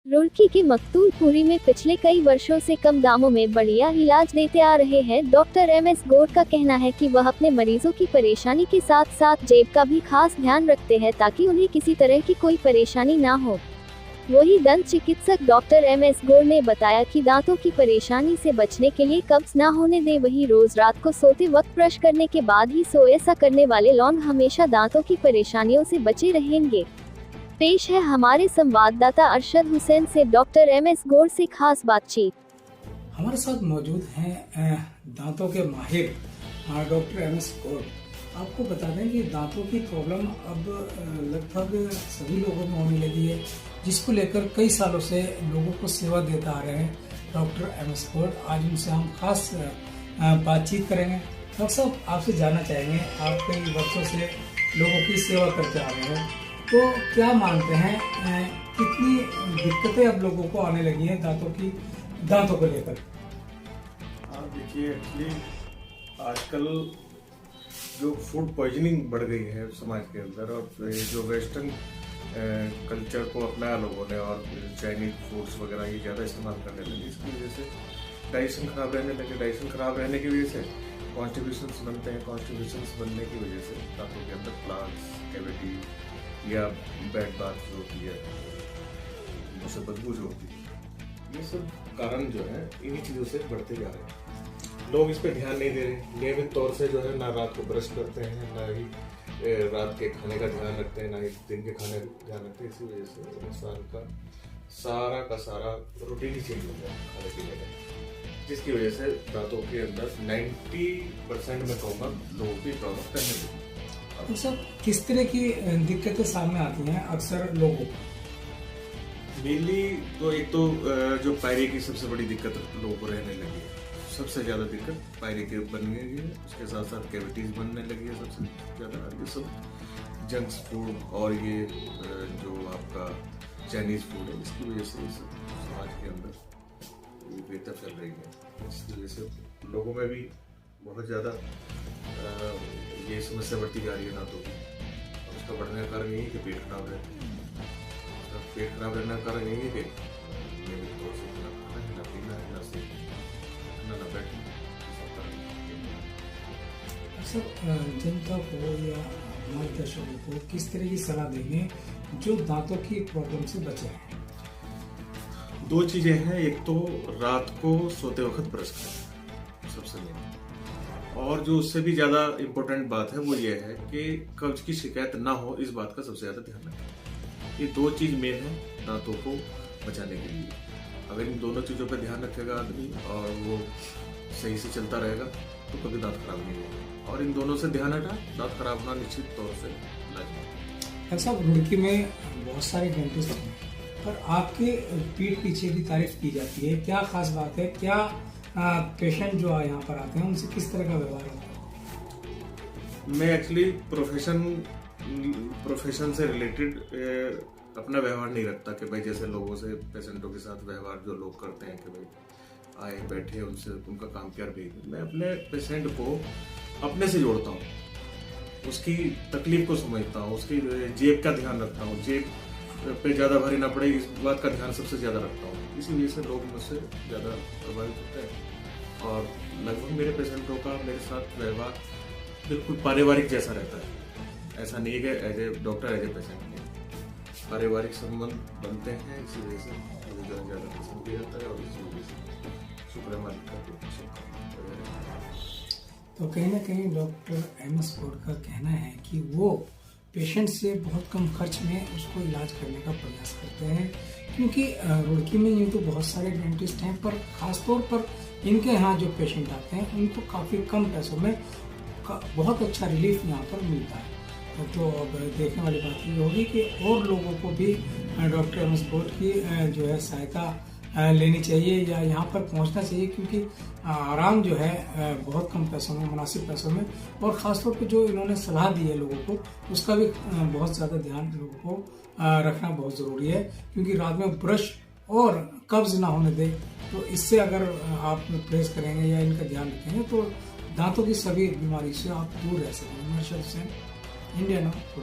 रुड़की के मकतूलपुरी में पिछले कई वर्षों से कम दामों में बढ़िया इलाज देते आ रहे हैं डॉक्टर एमएस गौड़ का कहना है कि वह अपने मरीजों की परेशानी के साथ साथ जेब का भी खास ध्यान रखते हैं ताकि उन्हें किसी तरह की कोई परेशानी ना हो। वही दंत चिकित्सक डॉक्टर एमएस गौड़ ने बताया कि दांतों की परेशानी से बचने के लिए कब्ज ना होने दे, वही रोज रात को सोते वक्त ब्रश करने के बाद ही सो। ऐसा करने वाले लोग हमेशा दांतों की परेशानियों से बचे रहेंगे। पेश है हमारे संवाददाता अरशद हुसैन से डॉक्टर एमएस गौड़ से खास बातचीत। हमारे साथ मौजूद हैं दांतों के माहिर डॉक्टर एमएस गौड़। आपको बता दें कि दांतों की प्रॉब्लम अब लगभग सभी लोगों में होने लगी है, जिसको लेकर कई सालों से लोगों को सेवा देता आ रहे हैं डॉक्टर एमएस गौड़। आज उनसे हम खास बातचीत करेंगे। डॉक्टर साहब, आपसे जानना चाहेंगे, आप कई वर्षों से लोगों की सेवा करते आ रहे हैं, तो क्या मानते हैं कितनी दिक्कतें अब लोगों को आने लगी हैं दांतों को लेकर? देखिए, एक्चुअली आजकल जो फूड पॉइजनिंग बढ़ गई है समाज के अंदर, और जो वेस्टर्न कल्चर को अपनाया लोगों ने और चाइनीज फूड्स वगैरह ये ज़्यादा इस्तेमाल करने लगे, इसकी वजह से डाइजेशन खराब रहने लगे। डाइजेशन खराब रहने की वजह से कॉन्स्टिपेशंस बनते हैं। कॉन्स्टिपेशंस बनने की वजह से दांतों के अंदर प्लाक्स, कैविटी या बैड बात जो होती है, उससे बदबू जो होती है, ये सब कारण जो है इन्हीं चीज़ों से बढ़ते जा रहे हैं। लोग इस पे ध्यान नहीं दे रहे। नियमित तौर से जो है ना रात को ब्रश करते हैं, ना ही रात के खाने का ध्यान रखते हैं, ना ही दिन के खाने का ध्यान रखते हैं। इसी वजह से इंसान का सारा रूटीन ही चेंज हो गया खाने पीने का, जिसकी वजह से दांतों के अंदर 90% में कहूँगा लोगों की प्रॉब्लम करने लगी। तो सब किस तरह की दिक्कतें सामने आती हैं अक्सर लोगों को? मेनली तो एक तो जो पायरे की सबसे बड़ी दिक्कत लोगों को रहने लगी है। सबसे ज़्यादा दिक्कत पायरे के बनने लगी है, उसके साथ साथ कैविटीज बनने लगी है सबसे ज़्यादा। ये सब जंक फूड और ये जो आपका चाइनीज फूड है, इसकी वजह से समाज के अंदर ये बेहतर चल रही है। इसकी वजह से लोगों में भी बहुत ज़्यादा ये समस्या बढ़ती जा रही है दांतों की। और उसका बढ़ने का कारण यही है कि पेट खराब है। पेट खराब रहने का कारण यही है कि नियमित तौर से ना खाना है, ना पीना है, ना सोना, ना बैठना। सब जनता को या हमारे दर्शकों को किस तरह की सलाह देंगे जो दांतों की प्रॉब्लम से बचे हैं? दो चीजें हैं। एक तो रात को सोते वक्त ब्रश करें, सबसे मेन। और जो उससे भी ज्यादा इम्पोर्टेंट बात है वो ये है कि कब्ज की शिकायत ना हो, इस बात का सबसे ज्यादा ध्यान रखें। ये दो चीज मेन है दांतों को बचाने के लिए। अगर इन दोनों चीजों पर ध्यान रखेगा आदमी और वो सही से चलता रहेगा तो कभी दांत खराब नहीं होगा। और इन दोनों से ध्यान हटा, दांत खराब होना निश्चित तौर से लगेगा। ऐसा रुड़की में बहुत सारे डेंटिस्ट हैं, पर आपके पीठ पीछे की तारीफ की जाती है। क्या खास बात है? क्या पेशेंट जो यहाँ पर आते हैं उनसे किस तरह का व्यवहार होता है? मैं एक्चुअली प्रोफेशन से रिलेटेड अपना व्यवहार नहीं रखता कि भाई जैसे लोगों से पेशेंटों के साथ व्यवहार जो लोग करते हैं कि भाई आए बैठे उनसे उनका काम क्या भेज। मैं अपने पेशेंट को अपने से जोड़ता हूँ, उसकी तकलीफ को समझता हूँ, उसकी जेब का ध्यान रखता हूँ, जेब पे ज़्यादा भारी ना पड़े इस बात का ध्यान सबसे ज़्यादा रखता हूँ। इसी वजह से लोग मुझसे ज़्यादा प्रभावित होते हैं। और लगभग मेरे पेशेंटों का मेरे साथ व्यवहार बिल्कुल पारिवारिक जैसा रहता है। ऐसा नहीं है कि as a doctor as a patient नहीं, पारिवारिक संबंध बनते हैं। इसी वजह से मुझे ज़्यादा पसंद किया जाता है और इसी वजह से शुक्र मालिक का। तो कहीं ना कहीं डॉक्टर एमएस गौड़ का कहना है कि वो पेशेंट से बहुत कम खर्च में उसको इलाज करने का प्रयास करते हैं, क्योंकि रुड़की में यूँ तो बहुत सारे डेंटिस्ट हैं, पर ख़ासतौर पर इनके यहाँ जो पेशेंट आते हैं उनको काफ़ी कम पैसों में बहुत अच्छा रिलीफ यहाँ पर मिलता है। तो अब देखने वाली बात ये होगी कि और लोगों को भी डॉक्टर एमएस गौड़ की जो है सहायता लेनी चाहिए या यहाँ पर पहुँचना चाहिए, क्योंकि आराम जो है बहुत कम पैसों में, मुनासिब पैसों में, और ख़ासतौर पर जो इन्होंने सलाह दी है लोगों को उसका भी बहुत ज़्यादा ध्यान लोगों को रखना बहुत ज़रूरी है, क्योंकि रात में ब्रश और कब्ज ना होने दे। तो इससे अगर आप परहेज करेंगे या इनका ध्यान रखेंगे तो दांतों की सभी बीमारी से आप दूर रह सकेंगे। Arshad Hussain, India now.